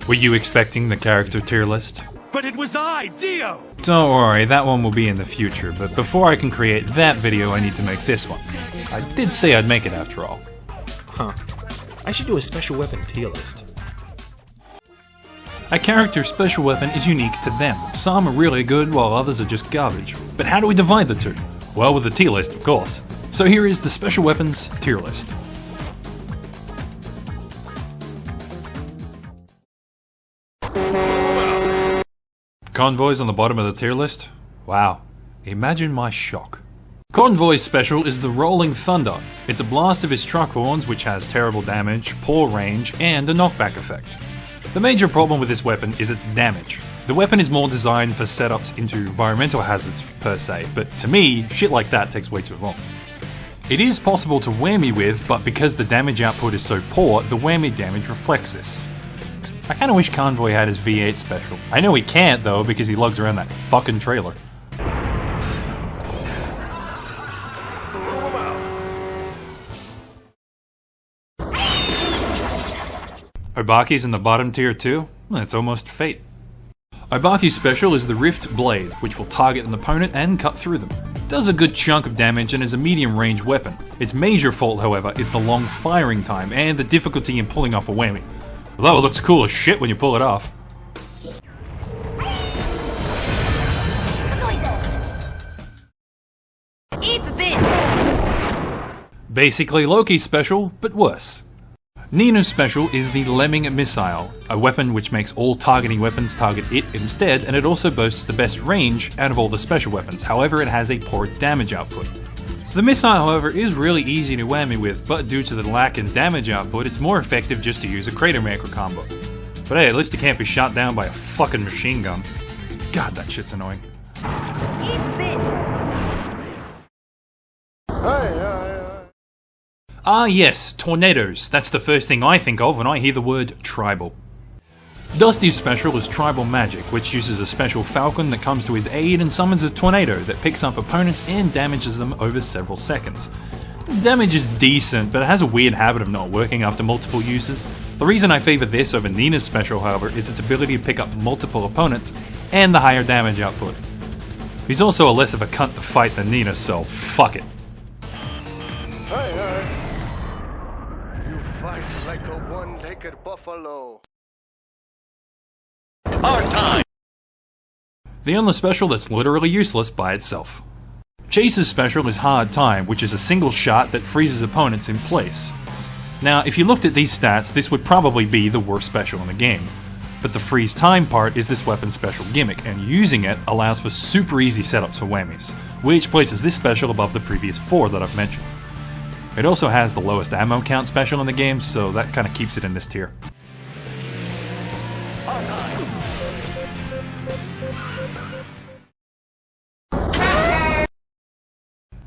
Were you expecting the character tier list? But it was I, Dio! Don't worry, that one will be in the future, but before I can create that video I need to make this one. I did say I'd make it after all. Huh. I should do a special weapon tier list. A character's special weapon is unique to them. Some are really good while others are just garbage. But how do we divide the two? Well, with a tier list, of course. So here is the special weapons tier list. Convoys on the bottom of the tier list? Wow. Imagine my shock. Convoy's special is the Rolling Thunder. It's a blast of his truck horns which has terrible damage, poor range, and a knockback effect. The major problem with this weapon is its damage. The weapon is more designed for setups into environmental hazards per se, but to me, shit like that takes way too long. It is possible to whammy with, but because the damage output is so poor, the whammy damage reflects this. I kinda wish Convoy had his V8 special. I know he can't though, because he lugs around that fucking trailer. Obaki's in the bottom tier too? That's almost fate. Obaki's special is the Riftblade, which will target an opponent and cut through them. It does a good chunk of damage and is a medium range weapon. Its major fault, however, is the long firing time and the difficulty in pulling off a whammy. Although it looks cool as shit when you pull it off. Eat this! Basically Loki's special, but worse. Nina's special is the Lemming Missile, a weapon which makes all targeting weapons target it instead, and it also boasts the best range out of all the special weapons, however it has a poor damage output. The missile, however, is really easy to whammy with, but due to the lack in damage output, it's more effective just to use a TierMaker combo. But hey, at least it can't be shot down by a fucking machine gun. God, that shit's annoying. Ah yes, tornadoes. That's the first thing I think of when I hear the word tribal. Dusty's special is Tribal Magic, which uses a special falcon that comes to his aid and summons a tornado that picks up opponents and damages them over several seconds. Damage is decent, but it has a weird habit of not working after multiple uses. The reason I favour this over Nina's special, however, is its ability to pick up multiple opponents and the higher damage output. He's also a less of a cunt to fight than Nina, so fuck it. You fight like a one-legged buffalo. Hard time! The only special that's literally useless by itself. Chase's special is Hard Time, which is a single shot that freezes opponents in place. Now, if you looked at these stats, this would probably be the worst special in the game. But the freeze time part is this weapon's special gimmick, and using it allows for super easy setups for whammies, which places this special above the previous 4 that I've mentioned. It also has the lowest ammo count special in the game, so that kinda keeps it in this tier.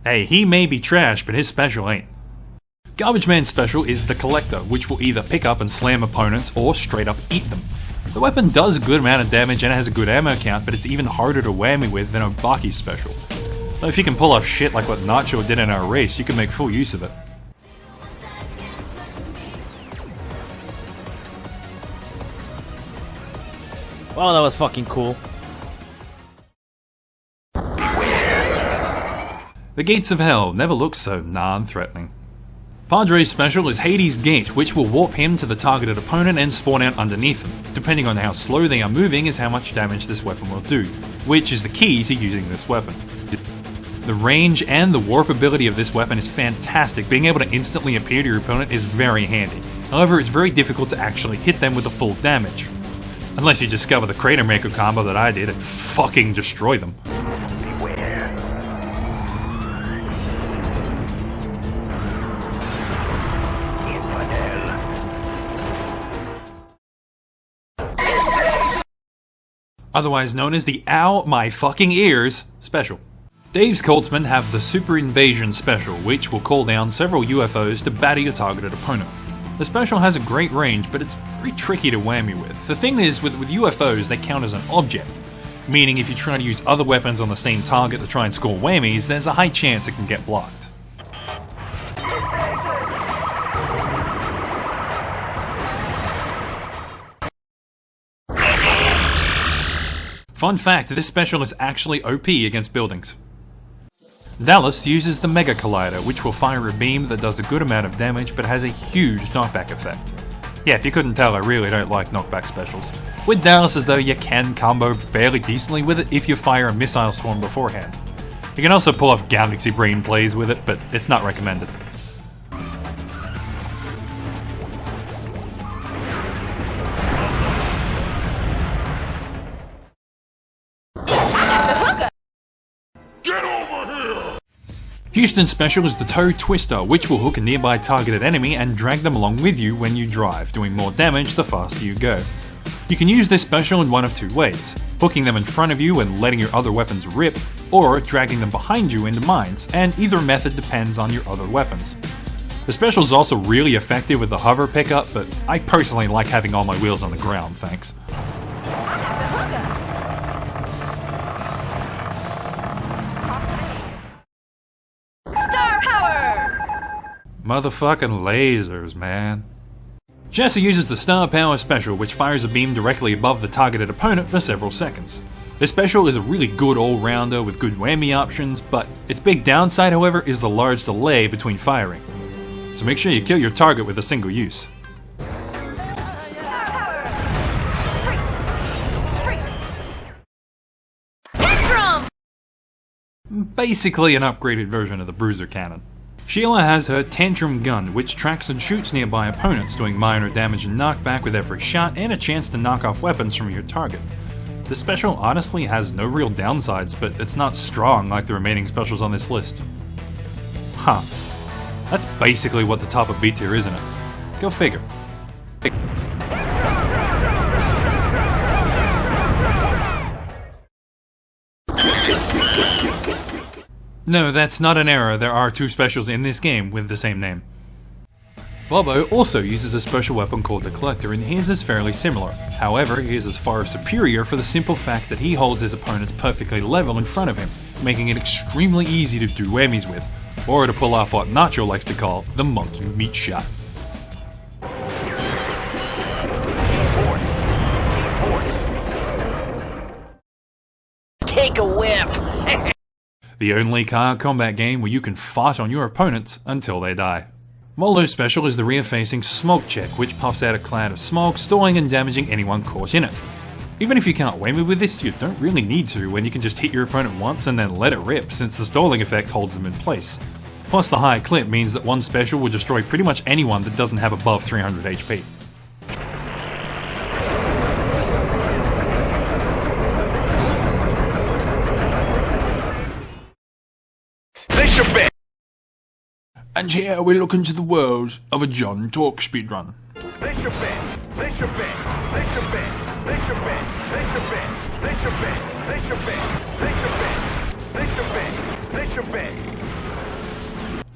Hey, he may be trash, but his special ain't. Garbageman's special is the Collector, which will either pick up and slam opponents or straight up eat them. The weapon does a good amount of damage and has a good ammo count, but it's even harder to whammy with than Obaki's special. Though if you can pull off shit like what Nacho did in our race, you can make full use of it. Wow, that was fucking cool. The Gates of Hell never looked so non-threatening. Padre's special is Hades' Gate, which will warp him to the targeted opponent and spawn out underneath them. Depending on how slow they are moving is how much damage this weapon will do, which is the key to using this weapon. The range and the warp ability of this weapon is fantastic. Being able to instantly appear to your opponent is very handy. However, it's very difficult to actually hit them with the full damage. Unless you discover the TierMaker combo that I did and fucking destroy them. Otherwise known as the Ow My Fucking Ears special. Dave's Coltsmen have the Super Invasion special, which will call down several UFOs to batter your targeted opponent. The special has a great range, but it's very tricky to whammy with. The thing is, with UFOs, they count as an object, meaning if you try to use other weapons on the same target to try and score whammies, there's a high chance it can get blocked. Fun fact, this special is actually OP against buildings. Dallas uses the Mega Collider, which will fire a beam that does a good amount of damage but has a huge knockback effect. Yeah, if you couldn't tell, I really don't like knockback specials. With Dallas, though, you can combo fairly decently with it if you fire a missile swarm beforehand. You can also pull off Galaxy Brain plays with it, but it's not recommended. Houston's special is the Toe Twister, which will hook a nearby targeted enemy and drag them along with you when you drive, doing more damage the faster you go. You can use this special in one of two ways: hooking them in front of you and letting your other weapons rip, or dragging them behind you into mines, and either method depends on your other weapons. The special is also really effective with the hover pickup, but I personally like having all my wheels on the ground, thanks. Motherfucking lasers, man. Jesse uses the Star Power special, which fires a beam directly above the targeted opponent for several seconds. This special is a really good all-rounder with good whammy options, but its big downside, however, is the large delay between firing. So make sure you kill your target with a single use. Basically an upgraded version of the Bruiser Cannon. Sheila has her Tantrum Gun, which tracks and shoots nearby opponents, doing minor damage and knockback with every shot, and a chance to knock off weapons from your target. This special honestly has no real downsides, but it's not strong like the remaining specials on this list. Huh. That's basically what the top of B tier, isn't it? Go figure. No, that's not an error, there are two specials in this game with the same name. Bobo also uses a special weapon called the Collector, and his is fairly similar. However, his is far superior for the simple fact that he holds his opponents perfectly level in front of him, making it extremely easy to do whammies with, or to pull off what Nacho likes to call the monkey meat shot. Take a whip! The only car combat game where you can fight on your opponents until they die. Malu's special is the rear-facing Smog Check, which puffs out a cloud of smog, stalling and damaging anyone caught in it. Even if you can't whammy with this, you don't really need to when you can just hit your opponent once and then let it rip, since the stalling effect holds them in place. Plus the high clip means that one special will destroy pretty much anyone that doesn't have above 300 HP. And here we look into the world of a John Talk speedrun.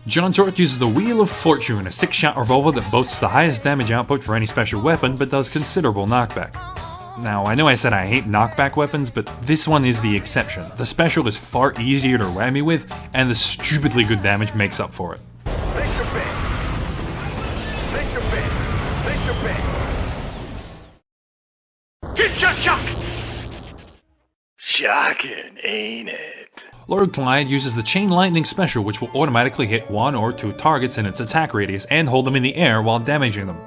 John Torque uses the Wheel of Fortune, a 6-shot revolver that boasts the highest damage output for any special weapon, but does considerable knockback. Now, I know I said I hate knockback weapons, but this one is the exception. The special is far easier to whammy with, and the stupidly good damage makes up for it. Get your shock! Shocking, ain't it? LaRue Clyde uses the Chain Lightning special, which will automatically hit 1 or 2 targets in its attack radius and hold them in the air while damaging them.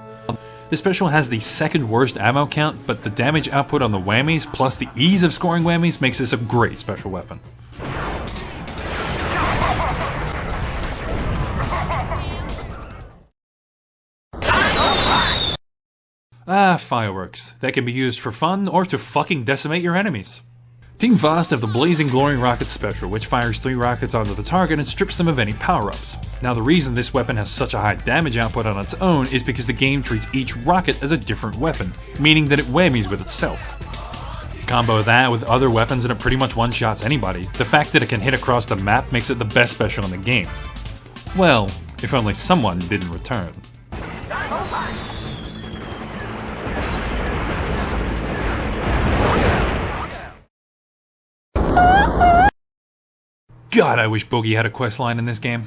This special has the second worst ammo count, but the damage output on the whammies plus the ease of scoring whammies makes this a great special weapon. Fireworks. They can be used for fun or to fucking decimate your enemies. Team Fast have the Blazing Glory Rocket special, which fires 3 rockets onto the target and strips them of any power-ups. Now the reason this weapon has such a high damage output on its own is because the game treats each rocket as a different weapon, meaning that it whammies with itself. Combo that with other weapons and it pretty much one-shots anybody. The fact that it can hit across the map makes it the best special in the game. Well, if only someone didn't return. God, I wish Boogie had a questline in this game.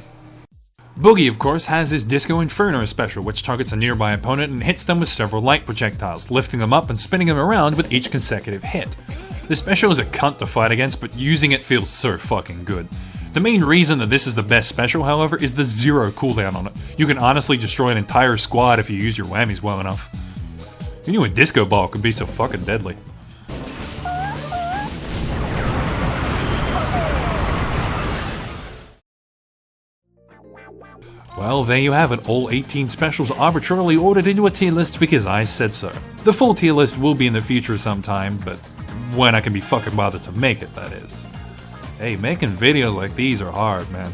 Boogie, of course, has his Disco Inferno special, which targets a nearby opponent and hits them with several light projectiles, lifting them up and spinning them around with each consecutive hit. This special is a cunt to fight against, but using it feels so fucking good. The main reason that this is the best special, however, is the 0 cooldown on it. You can honestly destroy an entire squad if you use your whammies well enough. Who knew a disco ball could be so fucking deadly? Well, there you have it, all 18 specials arbitrarily ordered into a tier list because I said so. The full tier list will be in the future sometime, but when I can be fucking bothered to make it, that is. Hey, making videos like these are hard, man.